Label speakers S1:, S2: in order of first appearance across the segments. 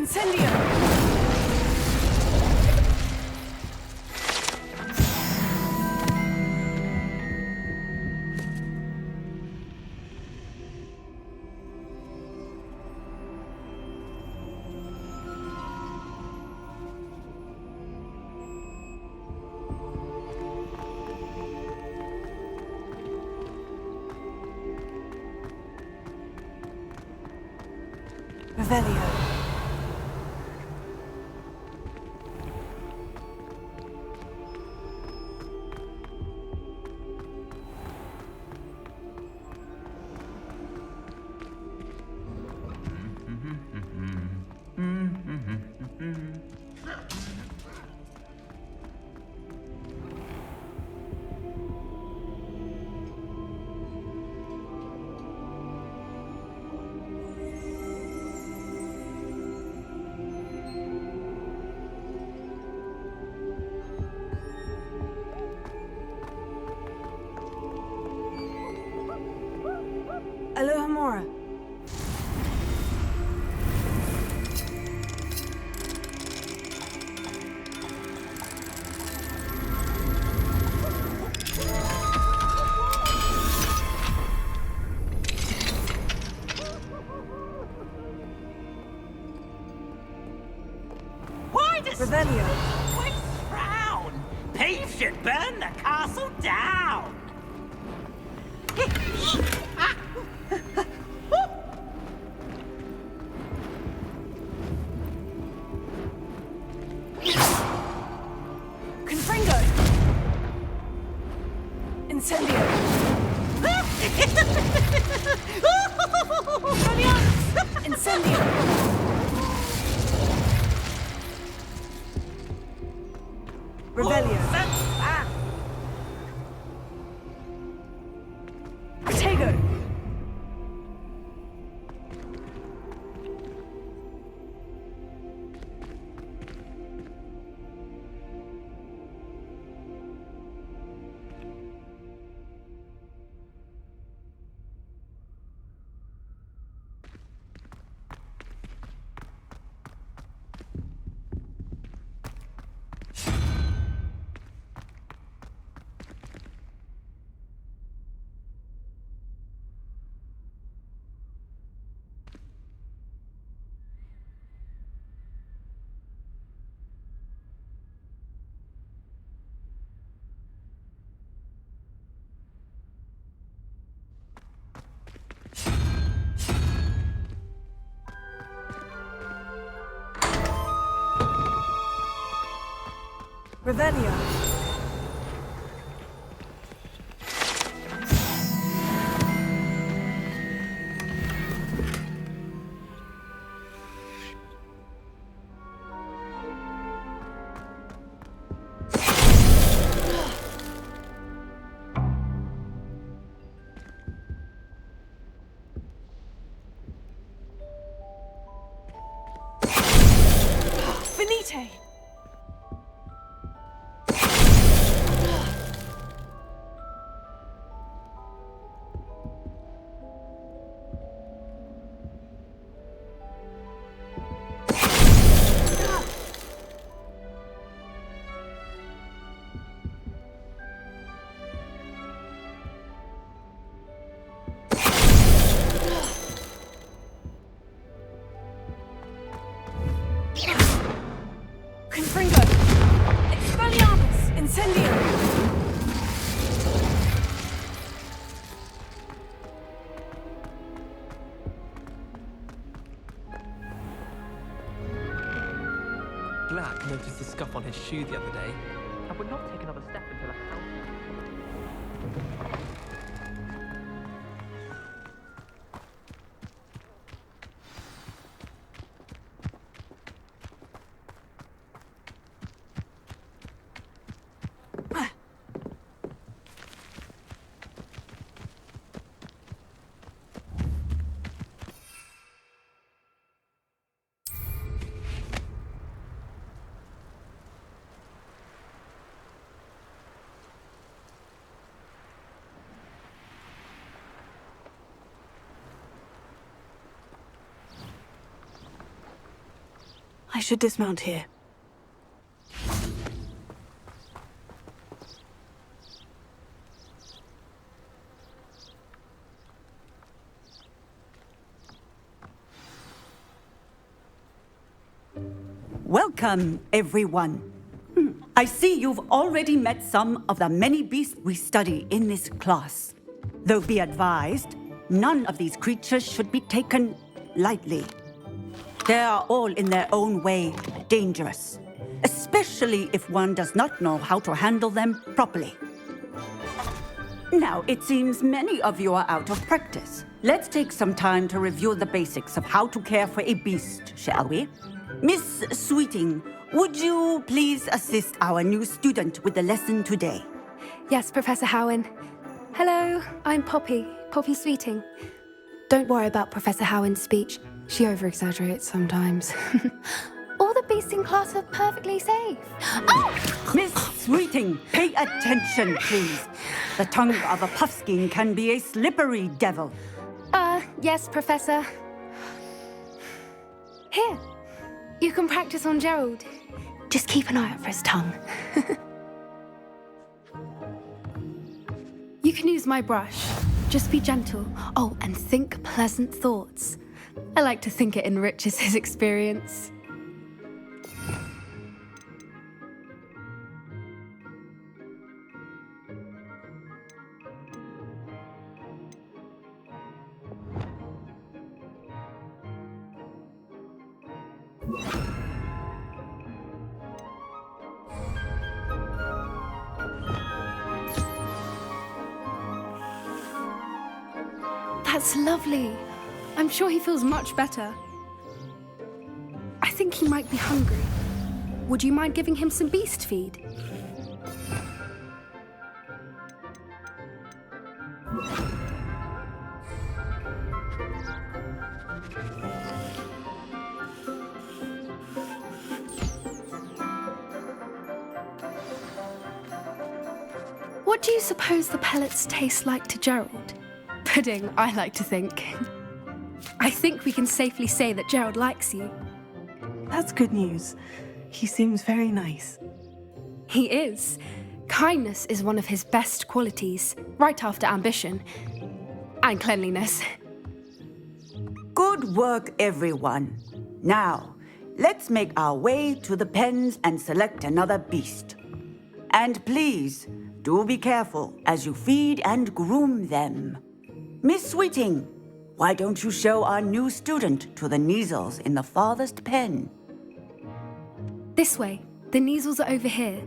S1: Incendio! Revelio. Alohomora.
S2: Why does
S1: Revelio.
S2: always frown? Peeves should burn the castle down.
S1: Confringo. Incendio. Incendio. Revelio. Tego. Revelio. Finite. Confringo. Expelliarmus. Incendio.
S3: Black noticed the scuff on his shoe the other day and would not take another step until a house.
S1: I should dismount here.
S4: Welcome, everyone. I see you've already met some of the many beasts we study in this class. Though be advised, none of these creatures should be taken lightly. They are all in their own way dangerous, especially if one does not know how to handle them properly. Now, it seems many of you are out of practice. Let's take some time to review the basics of how to care for a beast, shall we? Miss Sweeting, would you please assist our new student with the lesson today?
S5: Yes, Professor Howen. Hello, I'm Poppy Sweeting. Don't worry about Professor Howen's speech. She over-exaggerates sometimes. All the beasts in class are perfectly safe. Oh!
S4: Miss Sweeting, pay attention, please. The tongue of a puffskein can be a slippery devil.
S5: Yes, Professor. Here, you can practice on Gerald. Just keep an eye out for his tongue. You can use my brush. Just be gentle. Oh, and think pleasant thoughts. I like to think it enriches his experience. That's lovely. I'm sure he feels much better. I think he might be hungry. Would you mind giving him some beast feed? What do you suppose the pellets taste like to Gerald? Pudding, I like to think. I think we can safely say that Gerald likes you.
S1: That's good news. He seems very nice.
S5: He is. Kindness is one of his best qualities, right after ambition. And cleanliness.
S4: Good work, everyone. Now, let's make our way to the pens and select another beast. And please, do be careful as you feed and groom them. Miss Sweeting, why don't you show our new student to the Kneazles in the farthest pen?
S5: This way. The Kneazles are over here.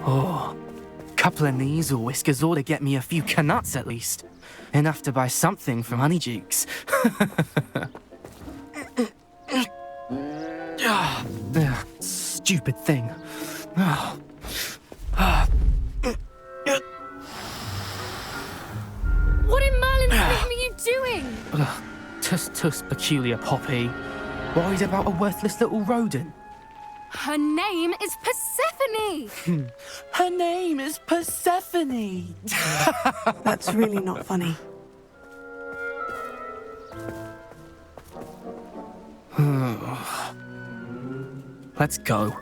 S6: Oh, couple of Kneazle whiskers ought to get me a few canuts at least. Enough to buy something from Honeydukes. Stupid thing.
S5: What in Merlin's name are you doing?
S6: Tuss peculiar Poppy. Worried about a worthless little rodent.
S5: Her name is Persephone!
S6: Her name is Persephone.
S1: That's really not funny.
S6: Let's go.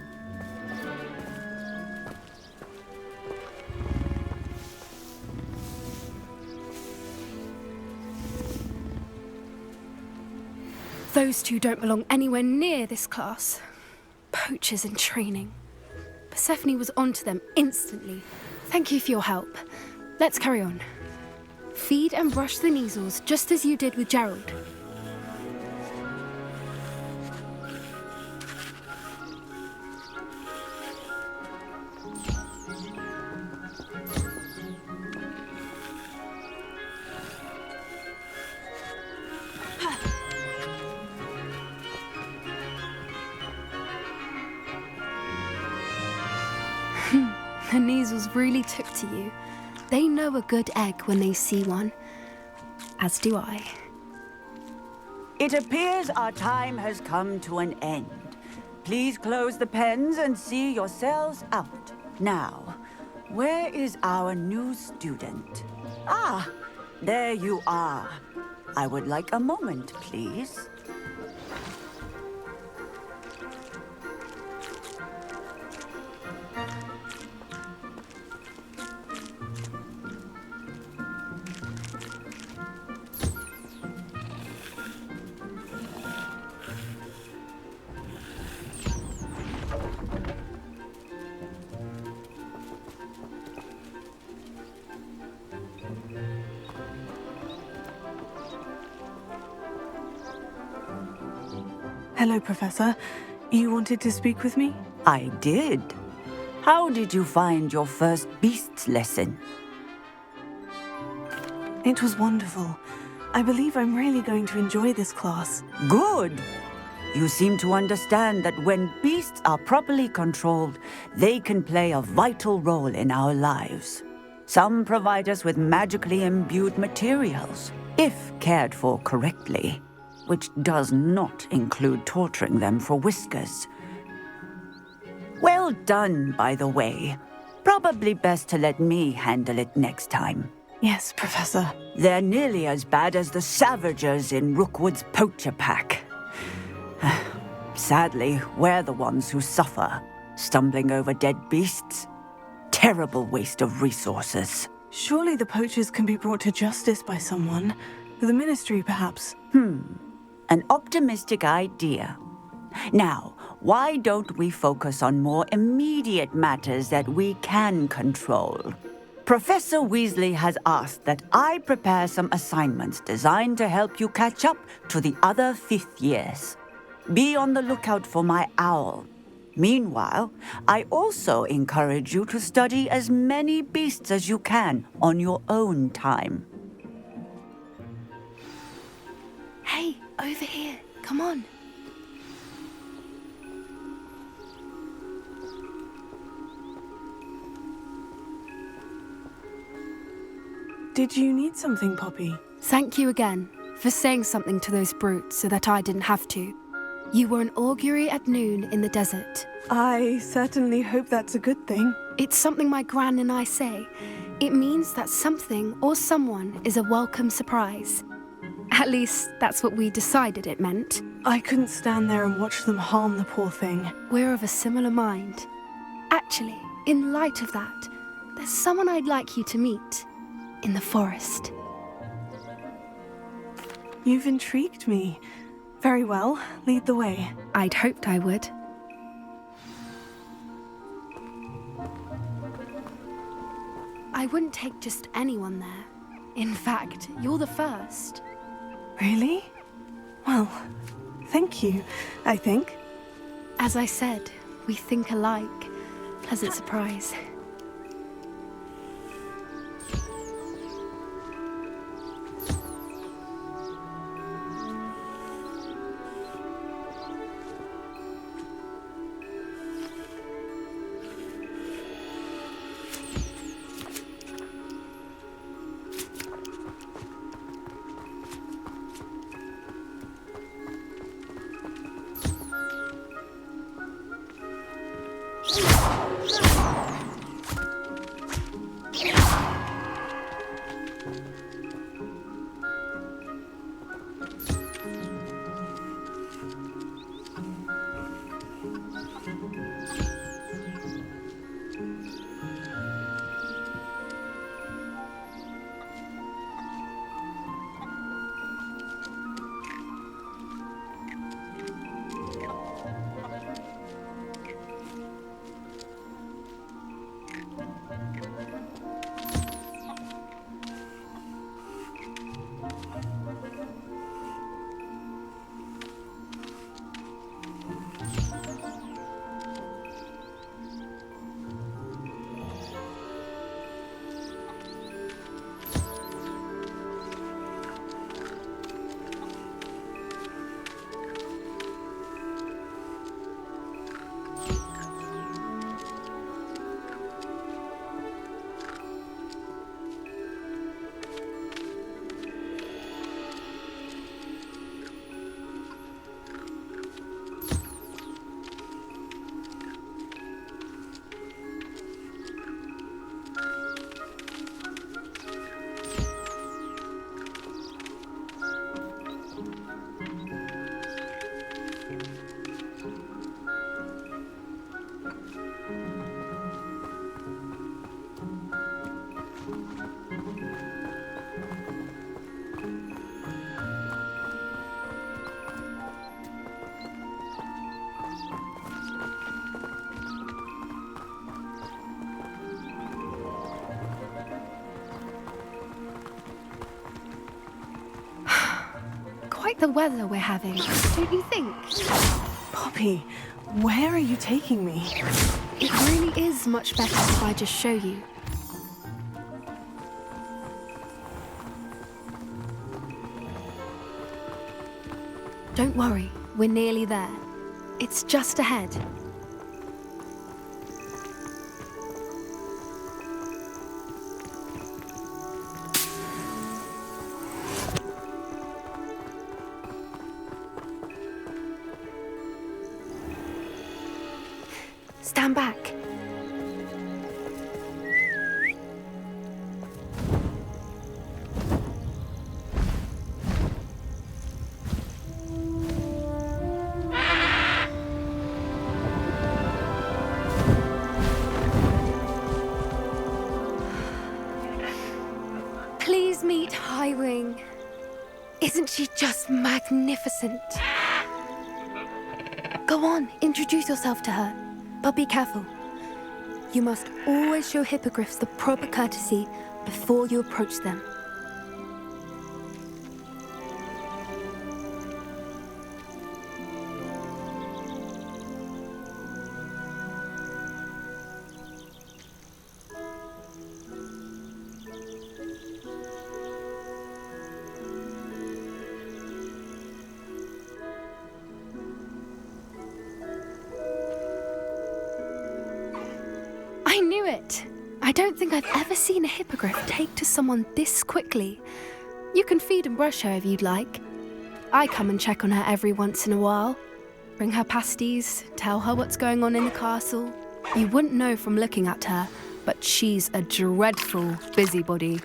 S5: Those two don't belong anywhere near this class. Poachers in training. Persephone was onto them instantly. Thank you for your help. Let's carry on. Feed and brush the Kneazles just as you did with Gerald. The Kneazles really took to you. They know a good egg when they see one. As do I.
S4: It appears our time has come to an end. Please close the pens and see yourselves out. Now, Where is our new student? Ah, there you are. I would like a moment, please.
S1: Hello, Professor. You wanted to speak with me?
S4: I did. How did you find your first beasts lesson?
S1: It was wonderful. I believe I'm really going to enjoy this class.
S4: Good. You seem to understand that when beasts are properly controlled, they can play a vital role in our lives. Some provide us with magically imbued materials, if cared for correctly, which does not include torturing them for whiskers. Well done, by the way. Probably best to let me handle it next time.
S1: Yes, Professor.
S4: They're nearly as bad as the Savagers in Rookwood's poacher pack. Sadly, we're the ones who suffer, stumbling over dead beasts. Terrible waste of resources.
S1: Surely the poachers can be brought to justice by someone. The Ministry, perhaps.
S4: An optimistic idea. Now, why don't we focus on more immediate matters that we can control? Professor Weasley has asked that I prepare some assignments designed to help you catch up to the other fifth years. Be on the lookout for my owl. Meanwhile, I also encourage you to study as many beasts as you can on your own time.
S5: Hey, over here. Come on.
S1: Did you need something, Poppy?
S5: Thank you again for saying something to those brutes so that I didn't have to. You were an augury at noon in the desert.
S1: I certainly hope that's a good thing.
S5: It's something my gran and I say. It means that something or someone is a welcome surprise. At least, that's what we decided it meant.
S1: I couldn't stand there and watch them harm the poor thing.
S5: We're of a similar mind. Actually, in light of that, there's someone I'd like you to meet. In the forest.
S1: You've intrigued me. Very well, lead the way.
S5: I'd hoped I would. I wouldn't take just anyone there. In fact, you're the first.
S1: Really? Well, thank you, I think.
S5: As I said, we think alike. Pleasant surprise. like the weather we're having, don't you think?
S1: Poppy, where are you taking me?
S5: It really is much better if I just show you. Don't worry, we're nearly there. It's just ahead. Stand back. Please meet Highwing. Isn't she just magnificent? Go on, introduce yourself to her. But be careful. You must always show hippogriffs the proper courtesy before you approach them. I knew it! I don't think I've ever seen a hippogriff take to someone this quickly. You can feed and brush her if you'd like. I come and check on her every once in a while. Bring her pasties, tell her what's going on in the castle. You wouldn't know from looking at her, but she's a dreadful busybody.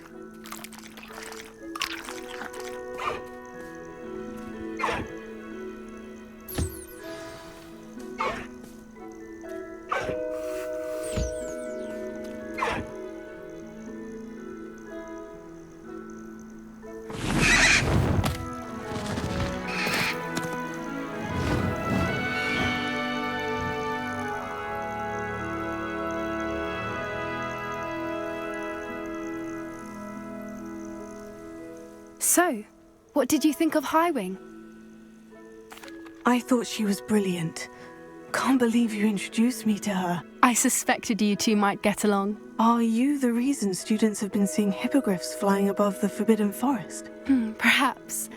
S5: So, what did you think of Highwing?
S1: I thought she was brilliant. Can't believe you introduced me to her.
S5: I suspected you two might get along.
S1: Are you the reason students have been seeing hippogriffs flying above the Forbidden Forest?
S5: Perhaps.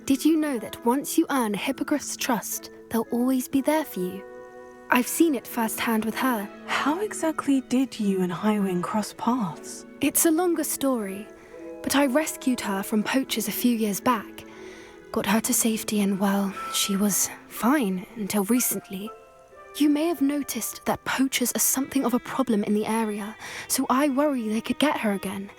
S5: Did you know that once you earn a hippogriff's trust, they'll always be there for you? I've seen it firsthand with her.
S1: How exactly did you and Highwing cross paths?
S5: It's a longer story, but I rescued her from poachers a few years back. Got her to safety and, well, she was fine until recently. You may have noticed that poachers are something of a problem in the area, so I worry they could get her again.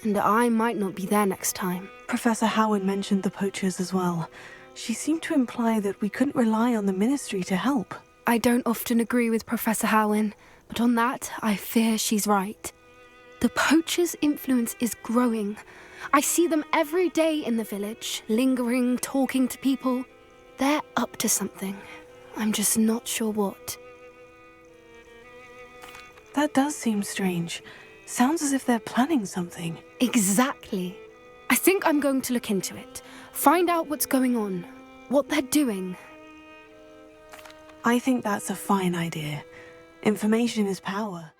S5: And I might not be there next time.
S1: Professor Howard mentioned the poachers as well. She seemed to imply that we couldn't rely on the Ministry to help.
S5: I don't often agree with Professor Howin, but on that, I fear she's right. The poachers' influence is growing. I see them every day in the village, lingering, talking to people. They're up to something. I'm just not sure what.
S1: That does seem strange. Sounds as if they're planning something.
S5: Exactly. I think I'm going to look into it. Find out what's going on, what they're doing.
S1: I think that's a fine idea. Information is power.